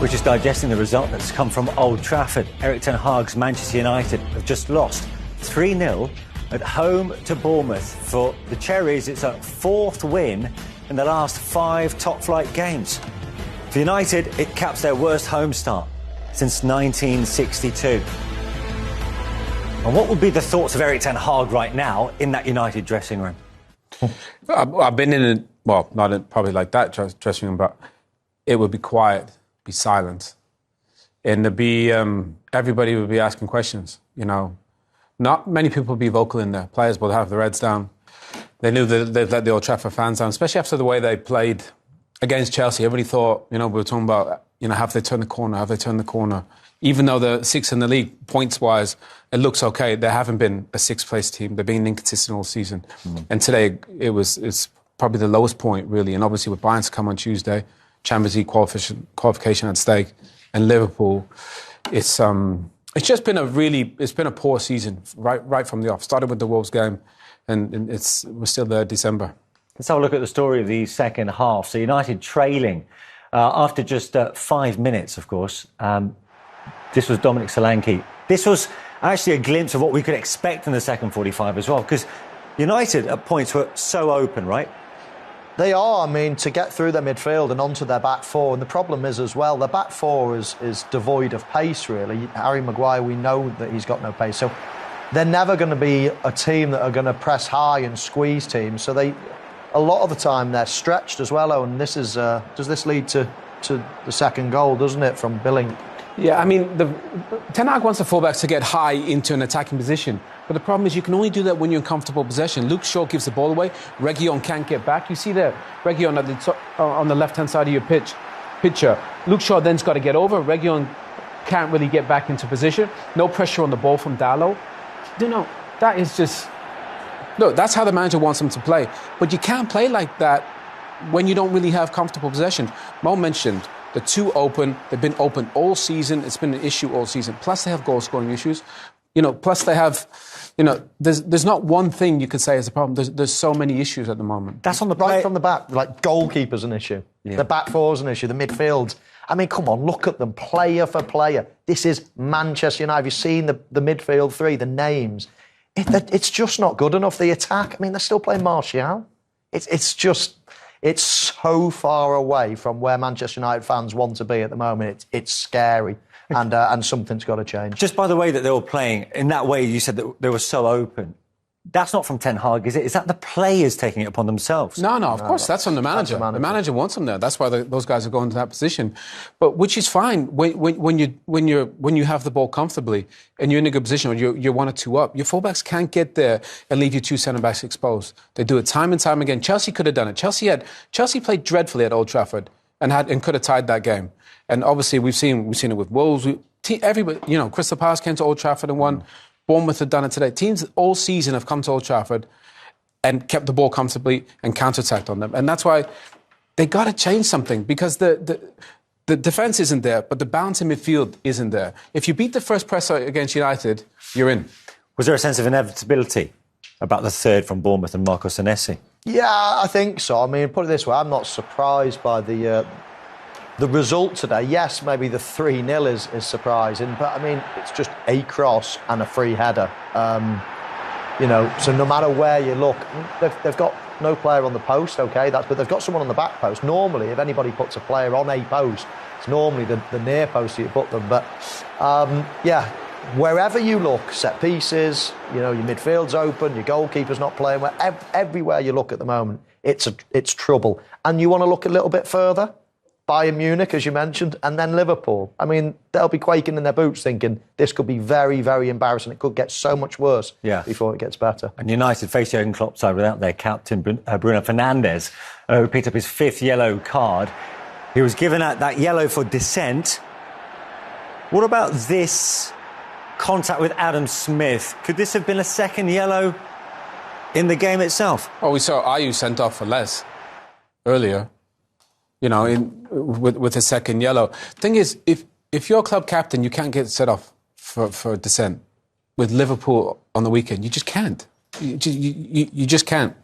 We're just digesting the result that's come from Old Trafford. Erik ten Hag's Manchester United have just lost 3-0 at home to Bournemouth. For the Cherries, it's a fourth win in the last 5 top-flight games. For United, it caps their worst home start since 1962. And what would be the thoughts of Erik ten Hag right now in that United dressing room? I've been in it, well, not in, probably like that dressing room, but it would be quiet, be silent. And there'd be, everybody would be asking questions, you know. Not many people would be vocal in there. Players would have their heads down. They knew they'd let the Old Trafford fans down, especially after the way they played against Chelsea. Everybody thought, you know, we were talking about, you know, have they turned the corner, have they turned the corner? Even though they're 6th in the league, points-wise, it looks okay. They haven't been a 6th-place team. They've been inconsistent all season. And today, it's probably the lowest point, really. And obviously, with Bayern to come on Tuesday, Champions League qualification at stake, and Liverpool, it's just been a poor season right from the off. Started with the Wolves game, and we're still there December. Let's have a look at the story of the second half. So United trailing after just 5 minutes, of course. This was Dominic Solanke. This was actually a glimpse of what we could expect in the second 45 as well, because United at points were so open, right? They are. I mean, to get through their midfield and onto their back four. And the problem is as well, their back four is devoid of pace, really. Harry Maguire, we know that he's got no pace. So they're never going to be a team that are going to press high and squeeze teams. So a lot of the time, they're stretched as well. And this is, does this lead to the second goal, doesn't it, from Billing? Yeah, I mean, Ten Hag wants the fullbacks to get high into an attacking position. But the problem is you can only do that when you're in comfortable possession. Luke Shaw gives the ball away. Reguilon can't get back. You see there, Reguilon on the left-hand side of your picture. Luke Shaw then's got to get over. Reguilon can't really get back into position. No pressure on the ball from Dalot. You know, that is just... Look, that's how the manager wants them to play. But you can't play like that when you don't really have comfortable possession. Mo mentioned the two open. They've been open all season. It's been an issue all season. Plus, they have goal-scoring issues. You know, plus they have, you know, there's not one thing you could say is a problem. There's so many issues at the moment. That's on the right from the back. Like, goalkeeper's an issue. Yeah. The back four's an issue. The midfield. I mean, come on, look at them, player for player. This is Manchester United. Have you seen the midfield three, the names? It's just not good enough. The attack, I mean, they're still playing Martial. It's so far away from where Manchester United fans want to be at the moment. It's scary. And something's got to change. Just by the way that they were playing, in that way you said that they were so open. That's not from Ten Hag, is it? Is that the players taking it upon themselves? No, of course, that's on the manager. The manager wants them there. That's why those guys are going to that position. But which is fine when you have the ball comfortably and you're in a good position, or you're 1 or 2 up. Your fullbacks can't get there and leave your 2 centre-backs exposed. They do it time and time again. Chelsea could have done it. Chelsea played dreadfully at Old Trafford and could have tied that game. And obviously, we've seen it with Wolves. Everybody, you know, Crystal Palace came to Old Trafford and won. Bournemouth have done it today. Teams all season have come to Old Trafford and kept the ball comfortably and counter-attacked on them. And that's why they got to change something, because the defence isn't there, but the balance in midfield isn't there. If you beat the first presser against United, you're in. Was there a sense of inevitability about the third from Bournemouth and Marco Senesi? Yeah, I think so. I mean, put it this way, I'm not surprised by the result today. Yes, maybe the 3-0 is surprising, but I mean, it's just a cross and a free header. You know, so no matter where you look, they've got no player on the post, okay, but they've got someone on the back post. Normally, if anybody puts a player on a post, it's normally the near post that you put them. But, yeah, wherever you look, set pieces, you know, your midfield's open, your goalkeeper's not playing well. Everywhere you look at the moment, it's trouble. And you want to look a little bit further? Bayern Munich, as you mentioned, and then Liverpool. I mean, they'll be quaking in their boots thinking this could be very, very embarrassing. It could get so much worse before it gets better. And United face Jurgen Klopp's side without their captain, Bruno Fernandes, who picked up his 5th yellow card. He was given that yellow for dissent. What about this contact with Adam Smith? Could this have been a second yellow in the game itself? Well, we saw Ayew sent off for less earlier. You know, with a second yellow. Thing is, if you're a club captain, you can't get set off for dissent. With Liverpool on the weekend, you just can't. You just can't.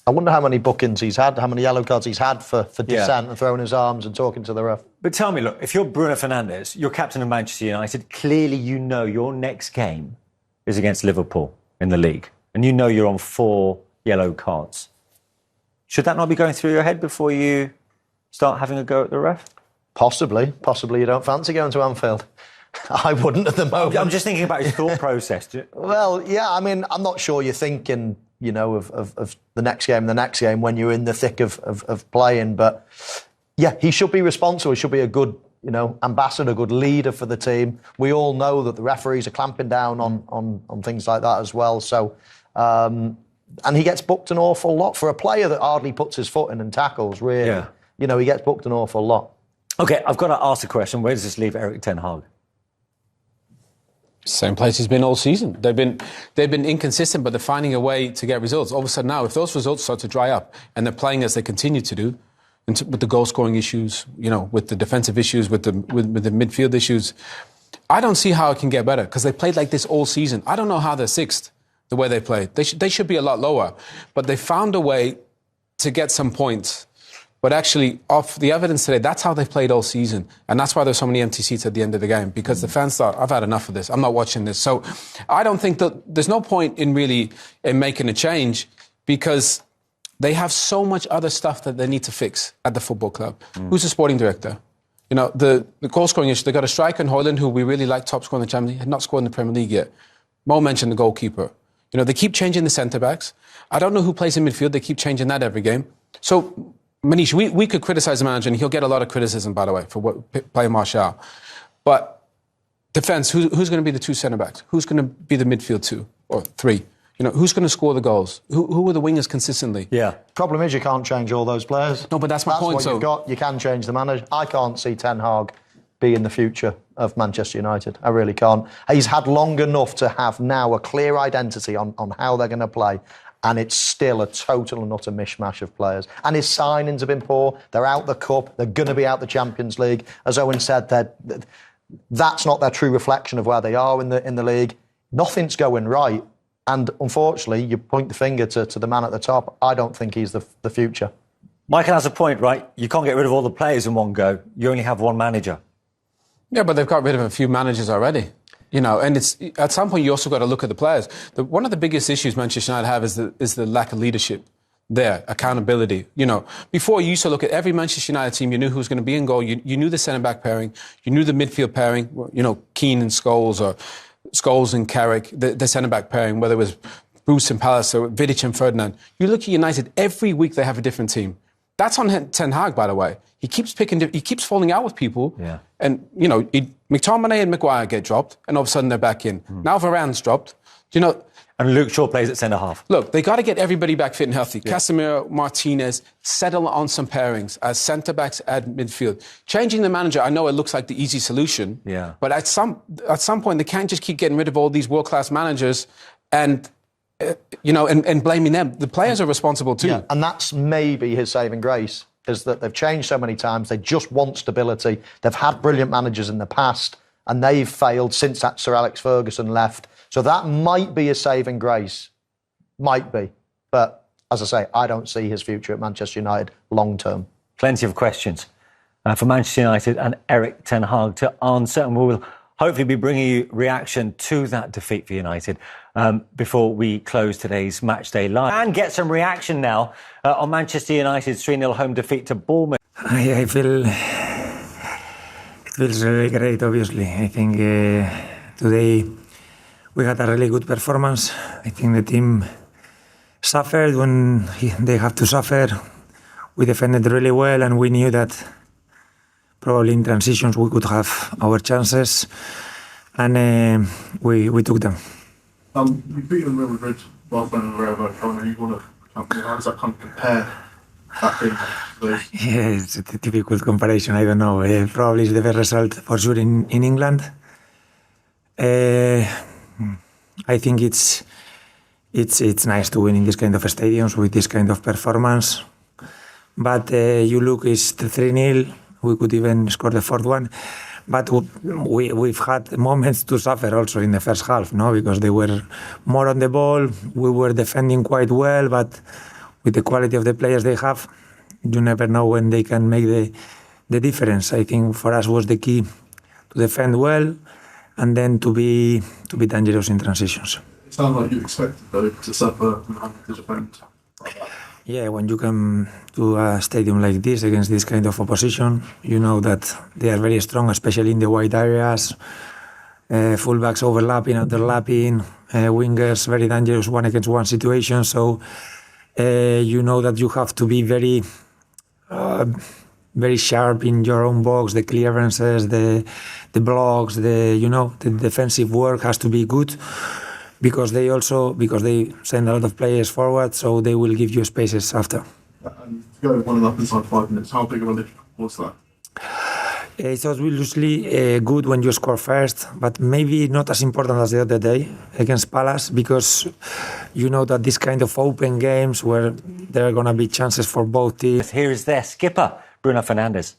I wonder how many bookings he's had, how many yellow cards he's had for dissent and throwing his arms and talking to the ref. But tell me, look, if you're Bruno Fernandes, you're captain of Manchester United, clearly you know your next game is against Liverpool in the league, and you know you're on 4 yellow cards. Should that not be going through your head before you start having a go at the ref? Possibly you don't fancy going to Anfield. I wouldn't at the moment. I'm just thinking about his thought process. Well, yeah, I mean, I'm not sure you're thinking, you know, of the next game when you're in the thick of playing. But yeah, he should be responsible. He should be a good, you know, ambassador, a good leader for the team. We all know that the referees are clamping down on things like that as well. So, and he gets booked an awful lot for a player that hardly puts his foot in and tackles. Really, yeah. You know, he gets booked an awful lot. Okay, I've got to ask the question: where does this leave Erik ten Hag? Same place he's been all season. They've been inconsistent, but they're finding a way to get results. All of a sudden now, if those results start to dry up and they're playing as they continue to do, with the goal-scoring issues, you know, with the defensive issues, with the midfield issues, I don't see how it can get better because they played like this all season. I don't know how they're sixth, the way they played. They should be a lot lower, but they found a way to get some points. But actually, off the evidence today, that's how they've played all season. And that's why there's so many empty seats at the end of the game, because the fans thought, I've had enough of this. I'm not watching this. So I don't think that there's no point in making a change because they have so much other stuff that they need to fix at the football club. Who's the sporting director? You know, the goal-scoring issue, they've got a striker in Højlund who we really like, top scorer in the Champions League, had not scored in the Premier League yet. Mo mentioned the goalkeeper. You know, they keep changing the centre-backs. I don't know who plays in midfield. They keep changing that every game. So Manish, we could criticise the manager, and he'll get a lot of criticism, by the way, for playing Martial. But defence, who's going to be the 2 centre-backs? Who's going to be the midfield 2 or 3? You know, who's going to score the goals? Who are the wingers consistently? Yeah. Problem is you can't change all those players. No, but that's my point. That's what you've got. You can change the manager. I can't see Ten Hag being the future of Manchester United. I really can't. He's had long enough to have now a clear identity on how they're going to play. And it's still a total and utter mishmash of players. And his signings have been poor. They're out the Cup. They're going to be out the Champions League. As Owen said, that's not their true reflection of where they are in the league. Nothing's going right. And unfortunately, you point the finger to the man at the top. I don't think he's the future. Michael has a point, right? You can't get rid of all the players in one go. You only have one manager. Yeah, but they've got rid of a few managers already. You know, and it's at some point you also got to look at the players. One of the biggest issues Manchester United have is the lack of leadership there, accountability. You know, before you used to look at every Manchester United team, you knew who was going to be in goal. You knew the centre-back pairing. You knew the midfield pairing, you know, Keane and Scholes or Scholes and Carrick, the centre-back pairing, whether it was Bruce and Palace or Vidic and Ferdinand. You look at United, every week they have a different team. That's on Ten Hag, by the way. He keeps falling out with people. Yeah. And, you know, McTominay and Maguire get dropped, and all of a sudden they're back in. Now Varane's dropped. You know, and Luke Shaw plays at centre-half. Look, they got to get everybody back fit and healthy. Yeah. Casemiro, Martinez, settle on some pairings as centre-backs at midfield. Changing the manager, I know it looks like the easy solution. Yeah. But at some point, they can't just keep getting rid of all these world-class managers and, you know, and blaming them. The players are responsible too. Yeah. And that's maybe his saving grace, is that they've changed so many times. They just want stability. They've had brilliant managers in the past, and they've failed since that Sir Alex Ferguson left. So that might be a saving grace. Might be. But, as I say, I don't see his future at Manchester United long term. Plenty of questions for Manchester United and Erik ten Hag to answer, and we will hopefully be bringing you reaction to that defeat for United before we close today's Matchday Live. And get some reaction now on Manchester United's 3-0 home defeat to Bournemouth. I feel it feels really great, obviously. I think today we had a really good performance. I think the team suffered when they have to suffer. We defended really well, and we knew that probably in transitions we could have our chances, and we took them. You've beaten Real Madrid, Barcelona, and Real Madrid. You won a Champions. How does that kind of compare that game to those? Yeah, it's a difficult comparison. I don't know. Probably it's the best result for sure in England. I think it's nice to win in this kind of stadiums with this kind of performance. But you look, it's 3-0. We could even score the fourth one. But we've had moments to suffer also in the first half, no? Because they were more on the ball. We were defending quite well, but with the quality of the players they have, you never know when they can make the difference. I think for us was the key to defend well and then to be dangerous in transitions. It sounds like you expected though to suffer and to defend. Yeah, when you come to a stadium like this against this kind of opposition, you know that they are very strong, especially in the wide areas. Fullbacks overlapping, underlapping, wingers very dangerous one-against-one situation. So you know that you have to be very, very sharp in your own box. The clearances, the blocks, the defensive work has to be good. Because they send a lot of players forward, so they will give you spaces after. And to go 1-0 inside 5 minutes, how big of a lift was that? It's obviously good when you score first, but maybe not as important as the other day against Palace, because you know that this kind of open games where there are going to be chances for both teams. Here is their skipper, Bruno Fernandes.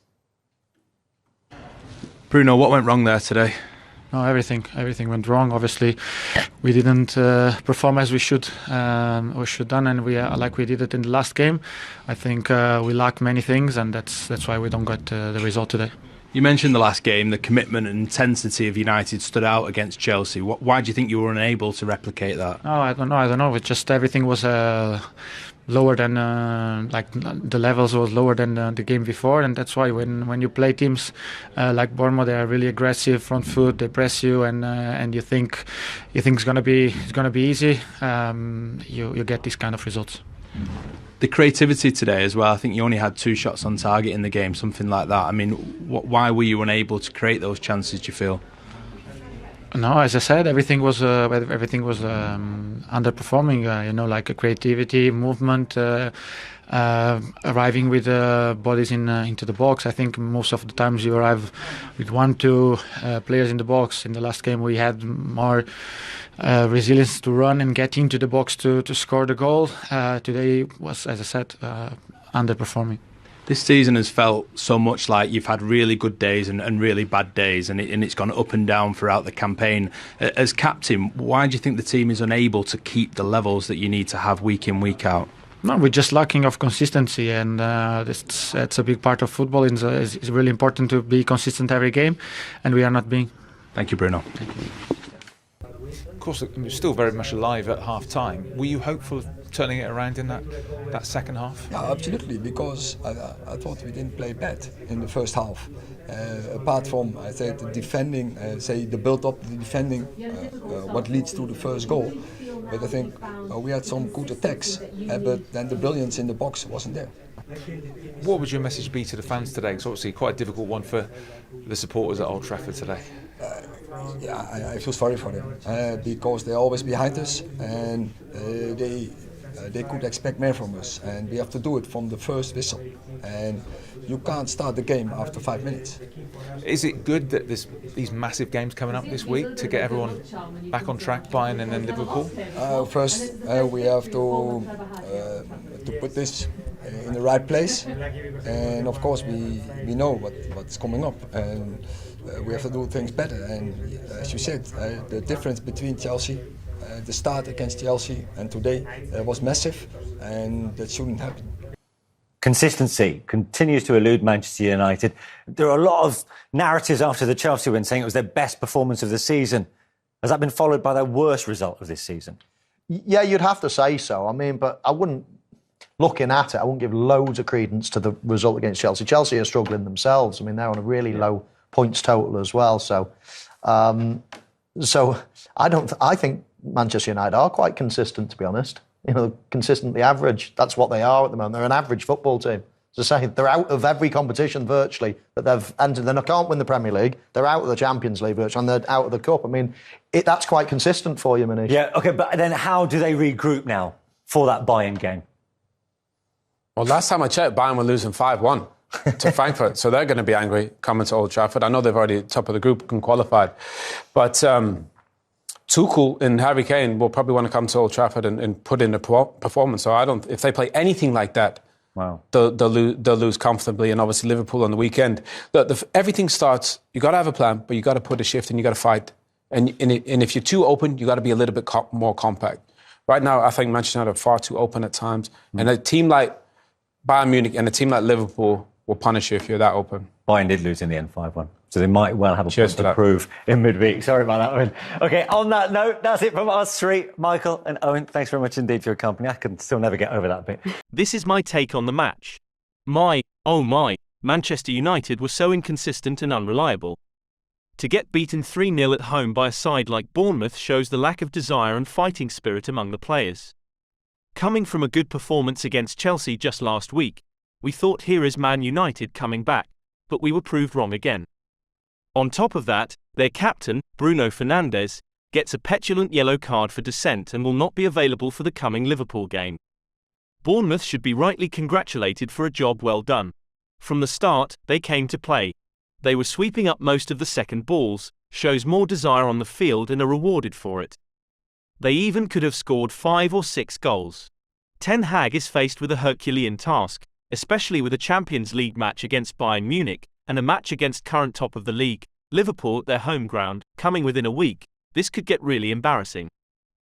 Bruno, what went wrong there today? No, everything went wrong. Obviously, we didn't perform as we should done, and like we did it in the last game. I think we lacked many things, and that's why we don't get the result today. You mentioned the last game, the commitment and intensity of United stood out against Chelsea. Why do you think you were unable to replicate that? No, I don't know. It just everything was lower than the levels was lower than the game before, and that's why when you play teams like Bournemouth, they are really aggressive, front foot, they press you, and you think it's gonna be easy. You get these kind of results. The creativity today as well. I think you only had 2 shots on target in the game, something like that. I mean, why were you unable to create those chances, do you feel? No, as I said, everything was underperforming. Like creativity, movement, arriving with bodies into the box. I think most of the times you arrive with 1-2 players in the box. In the last game, we had more resilience to run and get into the box to score the goal. Today was, as I said, underperforming. This season has felt so much like you've had really good days and really bad days, and it's gone up and down throughout the campaign. As captain, why do you think the team is unable to keep the levels that you need to have week in, week out? No, we're just lacking of consistency, and it's a big part of football. It's really important to be consistent every game, and we are not being. Thank you, Bruno. Thank you. Of course, it was still very much alive at half-time. Were you hopeful of turning it around in that second half? Yeah, absolutely, because I thought we didn't play bad in the first half. Apart from, I said, the defending, the build-up, the defending, what leads to the first goal. But I think we had some good attacks, but then the brilliance in the box wasn't there. What would your message be to the fans today? It's obviously quite a difficult one for the supporters at Old Trafford today. I feel sorry for them because they're always behind us, and they could expect more from us, and we have to do it from the first whistle. And you can't start the game after 5 minutes. Is it good that there's these massive games coming up this week to get everyone back on track, Bayern and then Liverpool? First, we have to put this in the right place, and of course we know what's coming up, and we have to do things better. And as you said, the difference between Chelsea, the start against Chelsea and today was massive, and that shouldn't happen. Consistency continues to elude Manchester United. There are a lot of narratives after the Chelsea win saying it was their best performance of the season. Has that been followed by their worst result of this season? Yeah, you'd have to say so. I mean, but I wouldn't, looking at it, I wouldn't give loads of credence to the result against Chelsea. Chelsea are struggling themselves. I mean, they're on a really low points total as well. So I think Manchester United are quite consistent, to be honest. Consistently average. That's what they are at the moment. They're an average football team. As I say, they're out of every competition virtually that they've entered. They can't win the Premier League. They're out of the Champions League virtually, and they're out of the Cup. I mean, that's quite consistent for you, Manish. Yeah, OK, but then how do they regroup now for that Bayern game? Well, last time I checked, Bayern were losing 5-1 to Frankfurt, so they're going to be angry coming to Old Trafford. I know they've already top of the group and qualified, but Tuchel and Harry Kane will probably want to come to Old Trafford and put in a performance. So if they play anything like that, wow, they'll lose comfortably. And obviously Liverpool on the weekend. Everything starts. You got to have a plan, but you got to put a shift and you got to fight. And if you're too open, you got to be a little bit more compact. Right now, I think Manchester United are far too open at times. And a team like Bayern Munich and a team like Liverpool will punish you if you're that open. Bayern did lose in the end 5-1. So they might well have a Cheers point for to that. prove in midweek. Sorry about that one. OK, on that note, that's it from us three. Michael and Owen, thanks very much indeed for your company. I can still never get over that bit. This is my take on the match. Oh my, Manchester United were so inconsistent and unreliable. To get beaten 3-0 at home by a side like Bournemouth shows the lack of desire and fighting spirit among the players. Coming from a good performance against Chelsea just last week, we thought here is Man United coming back, but we were proved wrong again. On top of that, their captain, Bruno Fernandes, gets a petulant yellow card for dissent and will not be available for the coming Liverpool game. Bournemouth should be rightly congratulated for a job well done. From the start, they came to play. They were sweeping up most of the second balls, shows more desire on the field and are rewarded for it. They even could have scored 5 or 6 goals. Ten Hag is faced with a Herculean task, especially with a Champions League match against Bayern Munich and a match against current top of the league, Liverpool at their home ground, coming within a week. This could get really embarrassing.